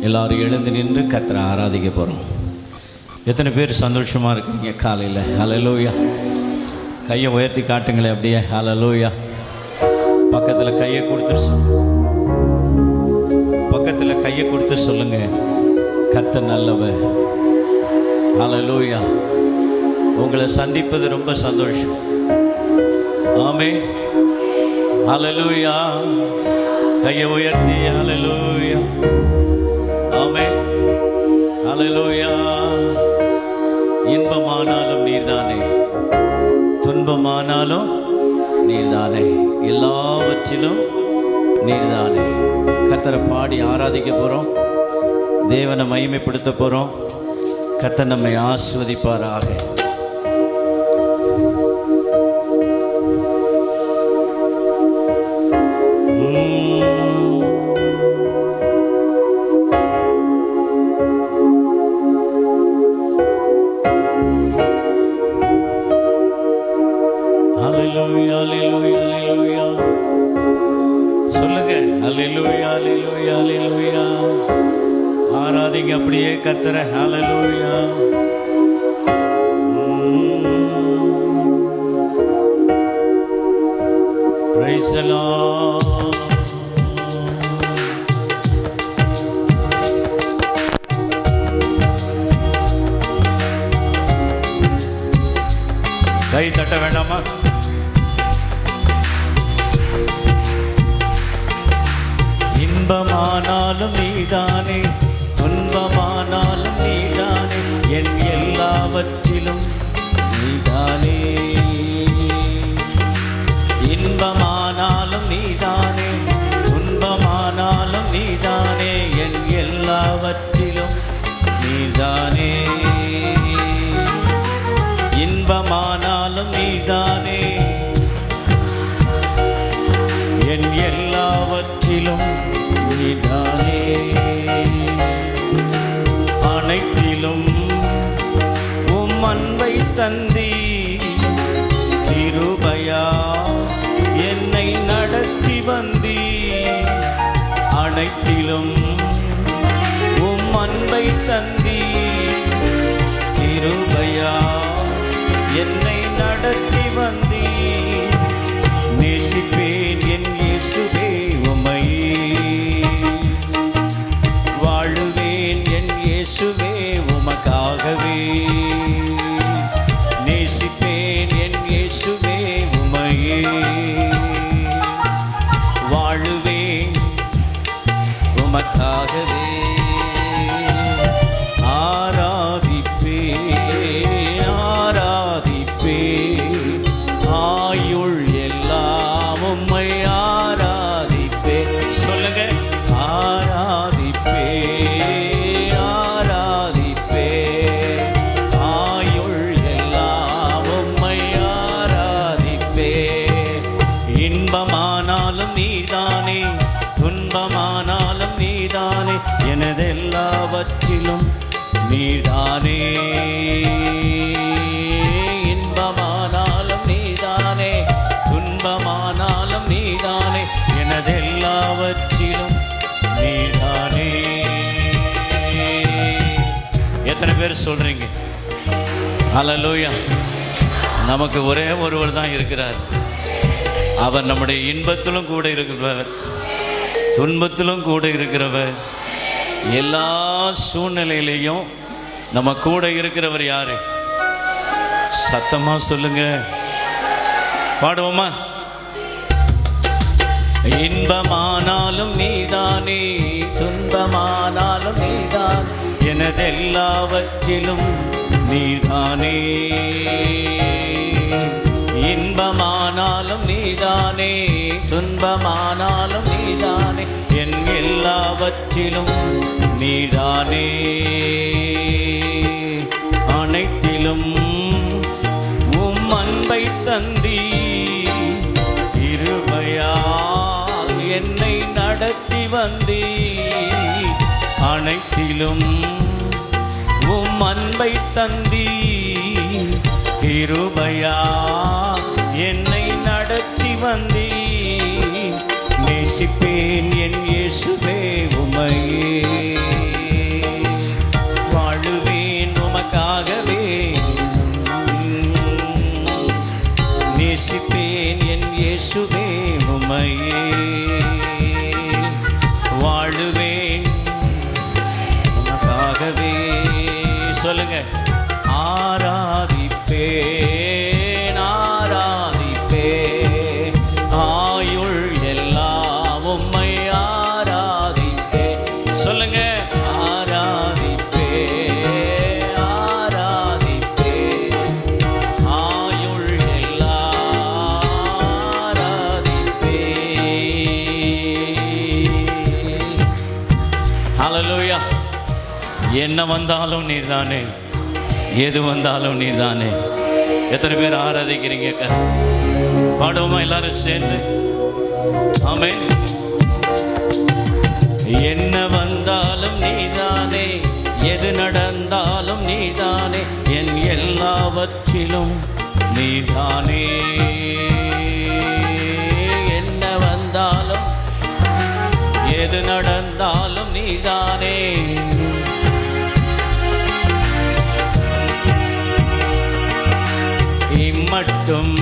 எல்லாரும் எழுந்து நின்று கர்த்தரை ஆராதிக்க போகிறோம். எத்தனை பேர் சந்தோஷமாக இருக்கீங்க காலையில்? ஹல்லேலூயா. கையை உயர்த்தி காட்டுங்களேன் அப்படியே. ஹல்லேலூயா. பக்கத்தில் கையை கொடுத்து சொல்லுங்க, கர்த்தர் நல்லவர். ஹல்லேலூயா. உங்களை சந்திப்பது ரொம்ப சந்தோஷம். ஆமென். ஹல்லேலூயா. கையை உயர்த்தி ஹல்லேலூயா. ஆமென். ஹல்லேலூயா. இன்பமானாலும் நீர்தானே, துன்பமானாலும் நீர்தானே, எல்லாவற்றிலும் நீர்தானே. கர்த்தரை பாடி ஆராதிக்க போகிறோம், தேவனை மகிமைப்படுத்த போகிறோம். கர்த்தர் நம்மை ஆசீர்வதிப்பாராக. சொல்லுங்க ஹல்லேலூயா, ஹல்லேலூயா, ஹல்லேலூயா. ஆராதிங்க அப்படியே கர்த்தரை. ஹல்லேலூயா. Praise the Lord. கை தட்ட வேண்டாமா? இன்பமானாலும் நீதானே, துன்பமானாலும் நீதானே, என் எல்லாவற்றிலும் நீதானே. இன்பமானாலும் நீதானே, துன்பமானாலும் நீதானே, என் எல்லாவற்றிலும் நீதானே. இன்பமானாலும் நீதானே, என் எல்லாவற்றிலும் நீதானே. அனைத்திலும் உம் அன்பை தந்தி, கிருபையா என்னை நடத்தி வந்தி. அனைத்திலும் உம் அன்பை தந்தி, கிருபையா என்னை நடத்தி வந்தி. நேசிப்பேன் என் இயேசுவே உம்மையே, வாழுவேன் என் இயேசுவே உமக்காகவே. நேசிப்பேன் என் இயேசுவே உம்மையே, வாழுவேன் உமக்காகவே. ஆயுள் எல்லாம் உம்மை ஆராதிப்பே. சொல்லுங்க, ஆராதிப்பே, ஆராதிப்பே. ஆயுள் எல்லாம் உம்மை ஆராதிப்பே. இன்பமானாலும் நீதானே, துன்பமானாலும் நீதானே, எனதெல்லாவற்றிலும் நீதானே. இன்பமானாலும் நீதானே, துன்பமானாலும் நீதானே, எனதெல்லாவற்றிலும் நீதானே. எத்தனை பேர் சொல்றீங்க ஹல்லேலூயா? நமக்கு ஒரே ஒருவர் தான் இருக்கிறார். அவர் நம்முடைய இன்பத்திலும் கூட இருக்கிறவர், துன்பத்திலும் கூட இருக்கிறவர். எல்லா சூழ்நிலையிலையும் நம்ம கூட இருக்கிறவர் யாரு? சத்தமா சொல்லுங்க, பாடுவோமா? இன்பமானாலும் நீதானே, துன்பமானாலும் நீதான், எனதெல்லாவற்றிலும் நீதானே. இன்பமானாலும் நீதானே, துன்பமானாலும் நீதானே, என் எல்லாவற்றிலும் நீதானே. அனைத்திலும் உம் அன்பை தந்தி, கிருபையால் என்னை நடத்தி வந்தி. அனைத்திலும் உம் அன்பை தந்தி, கிருபையால் என்னை நடத்தி வந்தி. நேசிப்பேன் என் இயேசுவே உம்மையே, ஹல்லேலூயா. என்ன வந்தாலும் நீர்தானே, எது வந்தாலும் நீர்தானே. எத்தனை பேர் ஆராதிக்கிறீங்க? பாடுவோமா எல்லாரும் சேர்ந்து? ஆமென். என்ன வந்தாலும் நீதானே, எது நடந்தாலும் நீதானே, என் எல்லாவற்றிலும் நீதானே. என்ன வந்தாலும் எது நடந்தாலும் நீதானே. இம்மட்டும்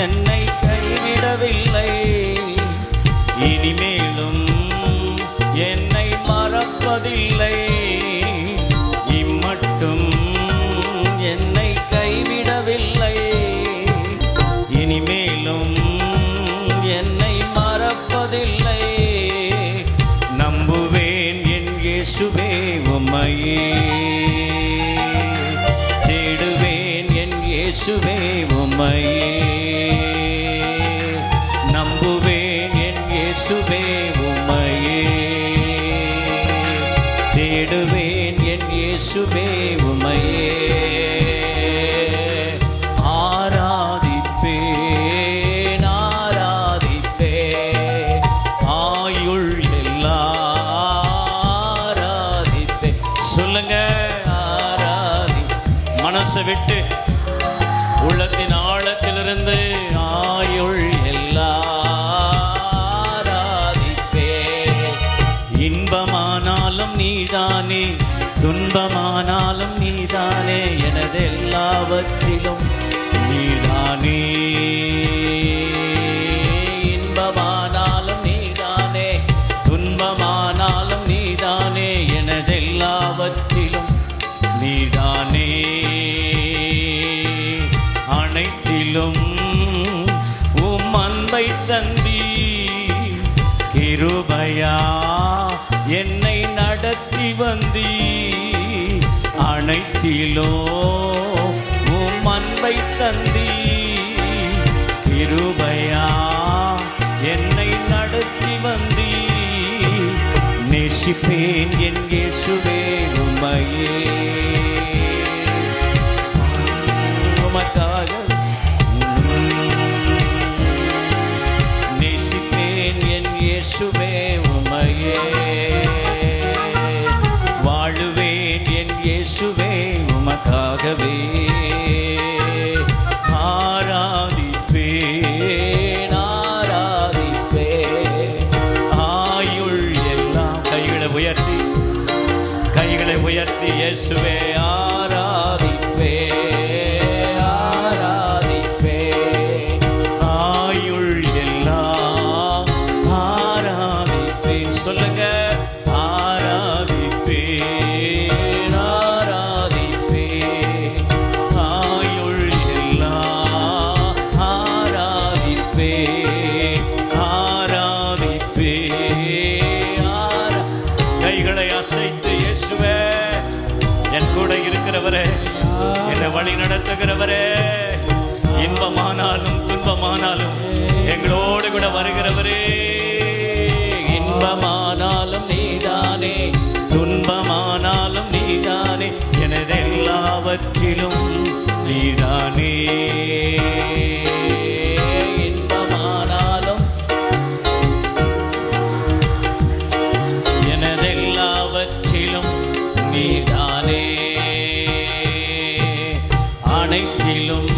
என்னை கைவிடவில்லை, இனிமேலும் என்னை மறப்பதில்லை. இம்மட்டும் என்னை கைவிடவில்லை, இனிமேலும் என்னை மறப்பதில்லை. நம்புவேன் என் இயேசுவே உம்மையே, தேடுவேன் என் இயேசுவே உம்மையே. நம்புவேன் என் இயேசுவே உம்மையே, தேடுவேன் என் இயேசுவே உம்மையே. ஆராதிப்பேன் ஆராதிப்பேன் ஆயுள் எல்லாம் ஆராதிப்பேன். சொல்லுங்க, ஆராதி. மனசை விட்டு உள்ளத்தின் ஆழத்திலிருந்து ஆயுள் எல்லாராதிப்பேன். இன்பமானாலும் நீதானே, துன்பமானாலும் நீதானே, எனது எல்லாவற்றிலும் நீதானே. இன்பமானாலும் நீதானே, துன்பமானாலும் நீதானே, எனது எல்லாவற்றிலும் நீதானே. அனைத்திலும் உம் அன்பை தந்தி, கிருபையா என்னை நடத்தி வந்தி. அனைத்திலோ உம் அன்பை தந்தி, கிருபையா என்னை நடத்தி வந்தி. நேசிப்பேன் என் இயேசுவே உம்மையே, உமக்காக நேசிப்பேன் என் இயேசுவே உம்மையே. வாழுவேன் என் இயேசுவே உமக்காகவே. ஆராதிப்பேன் ஆராதிப்பேன் ஆயுள் எல்லாம். கைகளை உயர்த்தி, கைகளை உயர்த்தி இயேசுவே ஆராதிப்பேன் ஆராதிப்பேன் ஆயுள் எல்லாம் ஆராதிப்பேன். சொல்லுங்க, ஆராதிப்பேன் ஆராதிப்பேன் ஆயுள் எல்லாம் ஆராதிப்பேன் ஆராதிப்பேன். கைகளை அசைத்து இயேசுவே, என் கூட இருக்கிறவரே, என்னை வழி நடத்துகிறவரே, இன்பமானாலும் துன்பமானாலும் எங்களோடு கூட வருகிறவரே. இன்பமானாலும் நீதானே, துன்பமானாலும் நீதானே, எனது எல்லாவற்றிலும் நீதானே. இன்பமானாலும் எனது எல்லாவற்றிலும் நீதானே. அனைத்திலும்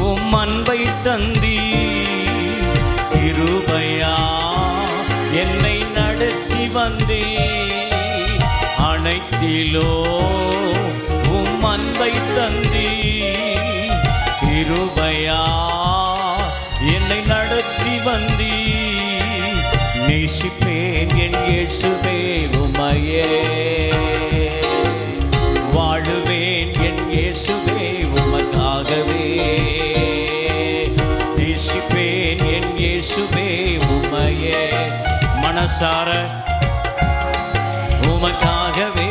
உம் அன்பை தந்தி, கிருபையா என்னை நடத்தி வந்தே. அனைத்திலோ உம் அன்பை தந்தி, கிருபையா என்னை நடத்தி வந்தீ. நேசிப்பேன் என் இயேசுவே உம்மையே, வாழுவேன் என் இயேசுவே உமக்காகவே. நேசிப்பேன் என் இயேசுவே உம்மையே, மனசார உமக்காகவே